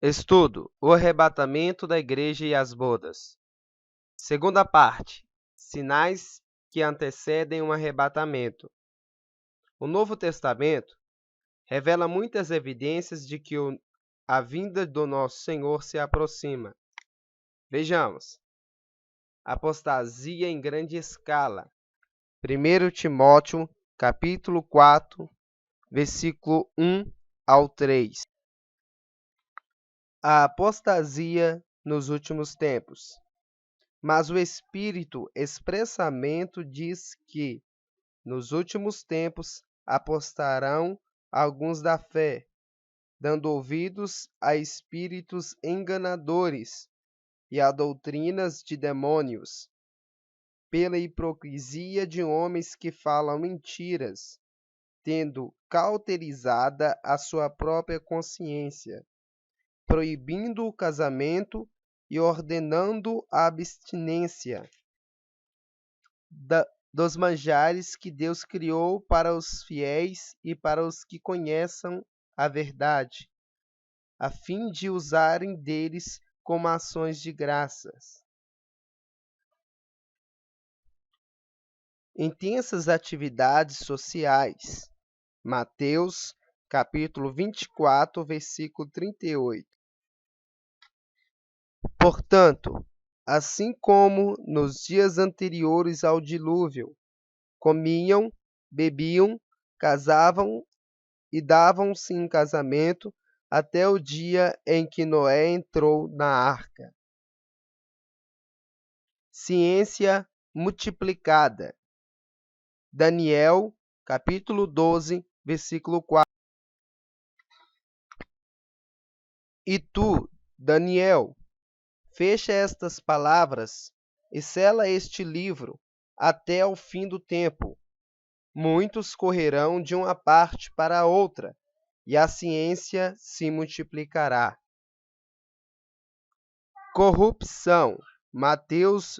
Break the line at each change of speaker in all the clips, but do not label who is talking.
Estudo: o arrebatamento da igreja e as bodas. Segunda parte: sinais que antecedem um arrebatamento. O Novo Testamento revela muitas evidências de que a vinda do nosso Senhor se aproxima. Vejamos: apostasia em grande escala. 1 Timóteo, capítulo 4, versículo 1 ao 3. A apostasia nos últimos tempos. Mas o Espírito expressamente diz que, nos últimos tempos, apostarão alguns da fé, dando ouvidos a espíritos enganadores e a doutrinas de demônios, pela hipocrisia de homens que falam mentiras, tendo cauterizada a sua própria consciência, proibindo o casamento e ordenando a abstinência dos manjares que Deus criou para os fiéis e para os que conheçam a verdade, a fim de usarem deles como ações de graças. Intensas atividades sociais. Mateus, capítulo 24, versículo 38. Portanto, assim como nos dias anteriores ao dilúvio, comiam, bebiam, casavam e davam-se em casamento até o dia em que Noé entrou na arca. Ciência multiplicada. Daniel, capítulo 12, versículo 4. E tu, Daniel, fecha estas palavras e sela este livro até o fim do tempo. Muitos correrão de uma parte para a outra, e a ciência se multiplicará. Corrupção. Mateus,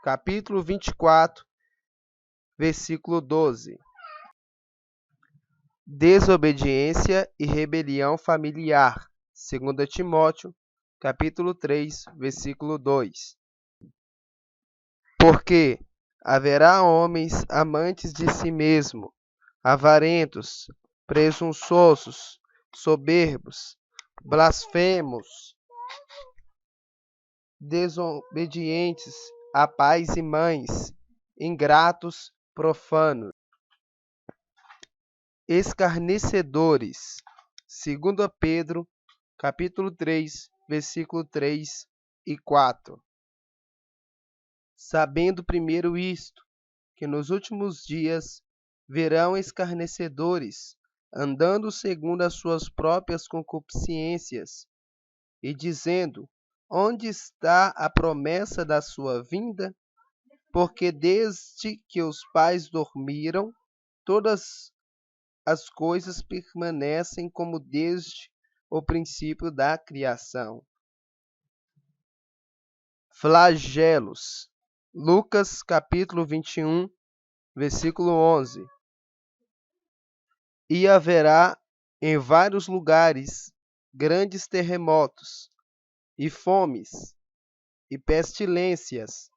capítulo 24, versículo 12. Desobediência e rebelião familiar. 2 Timóteo, capítulo 3, versículo 2. Porque haverá homens amantes de si mesmo, avarentos, presunçosos, soberbos, blasfemos, desobedientes a pais e mães, ingratos, profanos, escarnecedores. 2 Pedro, capítulo 3, versículo 3 e 4. Sabendo primeiro isto, que nos últimos dias verão escarnecedores, andando segundo as suas próprias concupiscências, e dizendo: onde está a promessa da sua vinda? Porque desde que os pais dormiram, todas as coisas permanecem como desde o princípio da criação. Flagelos. Lucas, capítulo 21, versículo 11. E haverá em vários lugares grandes terremotos, e fomes, e pestilências.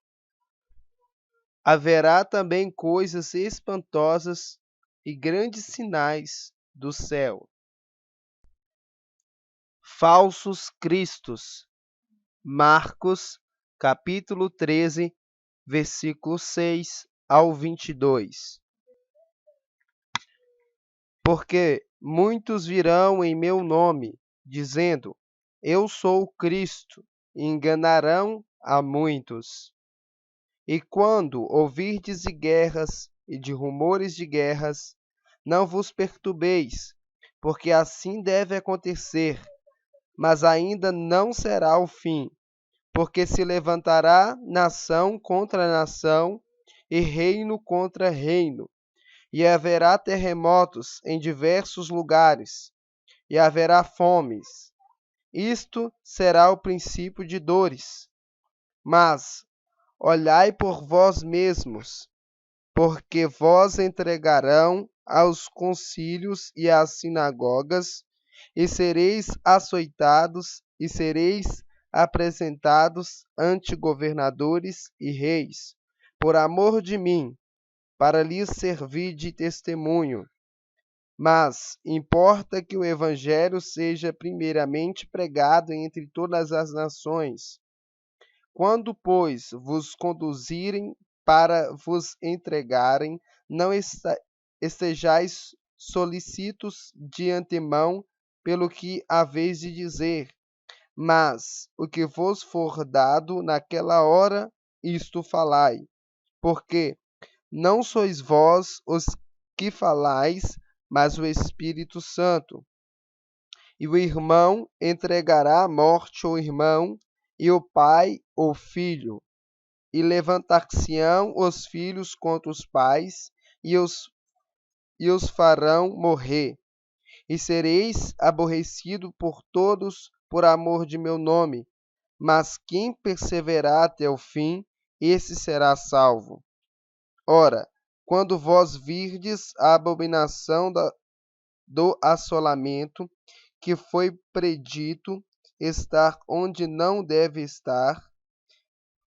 Haverá também coisas espantosas e grandes sinais do céu. Falsos cristos. Marcos, capítulo 13, versículo 6 ao 22. Porque muitos virão em meu nome, dizendo: eu sou o Cristo, e enganarão a muitos. E quando ouvirdes de guerras e de rumores de guerras, não vos perturbeis, porque assim deve acontecer, mas ainda não será o fim, porque se levantará nação contra nação e reino contra reino, e haverá terremotos em diversos lugares, e haverá fomes. Isto será o princípio de dores. Mas olhai por vós mesmos, porque vos entregarão aos concílios e às sinagogas, e sereis açoitados, e sereis apresentados ante governadores e reis, por amor de mim, para lhes servir de testemunho. Mas importa que o evangelho seja primeiramente pregado entre todas as nações. Quando, pois, vos conduzirem para vos entregarem, não estejais solícitos de antemão pelo que haveis de dizer, mas o que vos for dado naquela hora, isto falai, porque não sois vós os que falais, mas o Espírito Santo. E o irmão entregará à morte o irmão, e o pai o filho. E levantar-se-ão os filhos contra os pais, e os farão morrer. E sereis aborrecidos por todos por amor de meu nome. Mas quem perseverar até o fim, esse será salvo. Ora, quando vós virdes a abominação do assolamento, que foi predito estar onde não deve estar,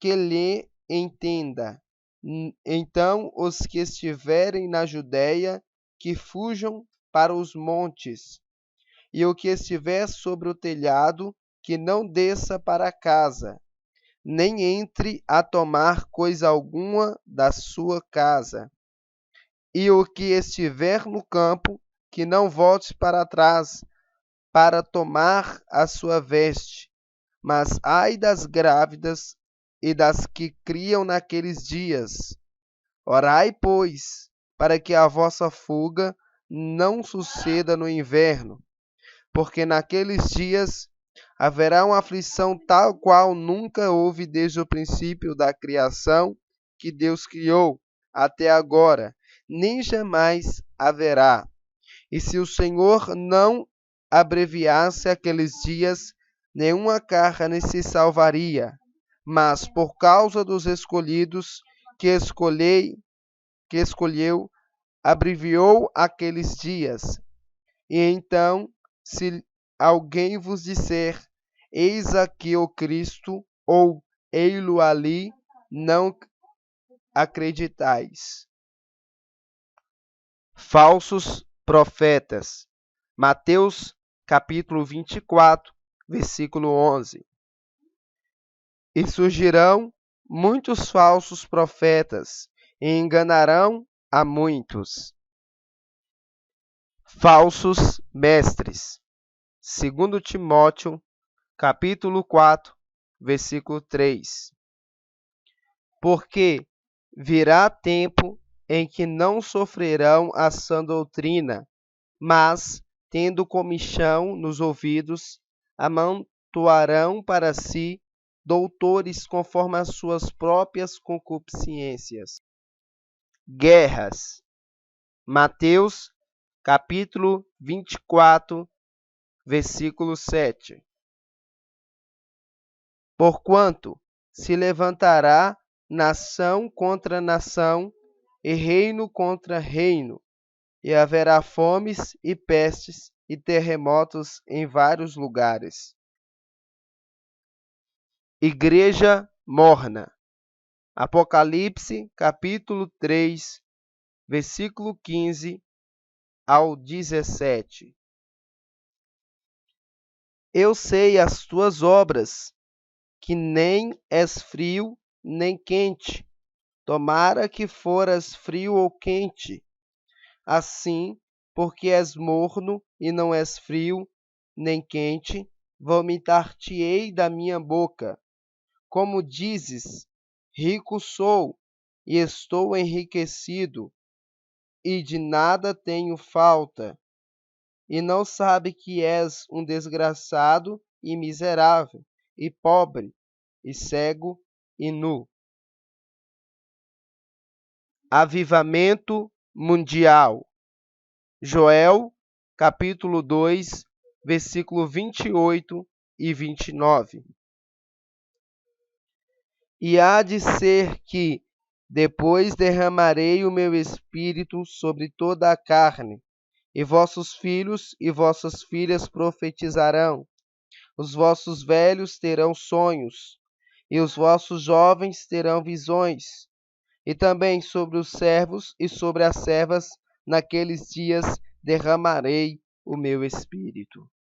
que lhe entenda. Então os que estiverem na Judéia, que fujam para os montes, e o que estiver sobre o telhado, que não desça para casa, nem entre a tomar coisa alguma da sua casa. E o que estiver no campo, que não volte para trás, para tomar a sua veste. Mas ai das grávidas e das que criam naqueles dias. Orai, pois, para que a vossa fuga não suceda no inverno, porque naqueles dias haverá uma aflição tal qual nunca houve desde o princípio da criação que Deus criou até agora, nem jamais haverá. E se o Senhor não abreviasse aqueles dias, nenhuma carne se salvaria. Mas por causa dos escolhidos que escolheu, abreviou aqueles dias. E então, se alguém vos disser, eis aqui o Cristo, ou ei-lo ali, não acreditais. Falsos profetas. Mateus capítulo 24, versículo 11. E surgirão muitos falsos profetas, e enganarão a muitos. Falsos mestres. 2 Timóteo, capítulo 4, versículo 3. Porque virá tempo em que não sofrerão a sã doutrina, mas, tendo comichão nos ouvidos, amontoarão para si doutores conforme as suas próprias concupiscências. Guerras. Mateus, capítulo 24, versículo 7. Porquanto se levantará nação contra nação, e reino contra reino, e haverá fomes e pestes e terremotos em vários lugares. Igreja morna. Apocalipse, capítulo 3, versículo 15 ao 17. Eu sei as tuas obras, que nem és frio nem quente. Tomara que foras frio ou quente. Assim, porque és morno e não és frio nem quente, vomitar-te-ei da minha boca. Como dizes, rico sou, e estou enriquecido, e de nada tenho falta, e não sabe que és um desgraçado e miserável, e pobre, e cego, e nu. Avivamento mundial. Joel, capítulo 2, versículo 28 e 29. E há de ser que, depois derramarei o meu espírito sobre toda a carne, E vossos filhos e vossas filhas profetizarão. Os vossos velhos terão sonhos, e os vossos jovens terão visões. E também sobre os servos e sobre as servas, naqueles dias derramarei o meu espírito.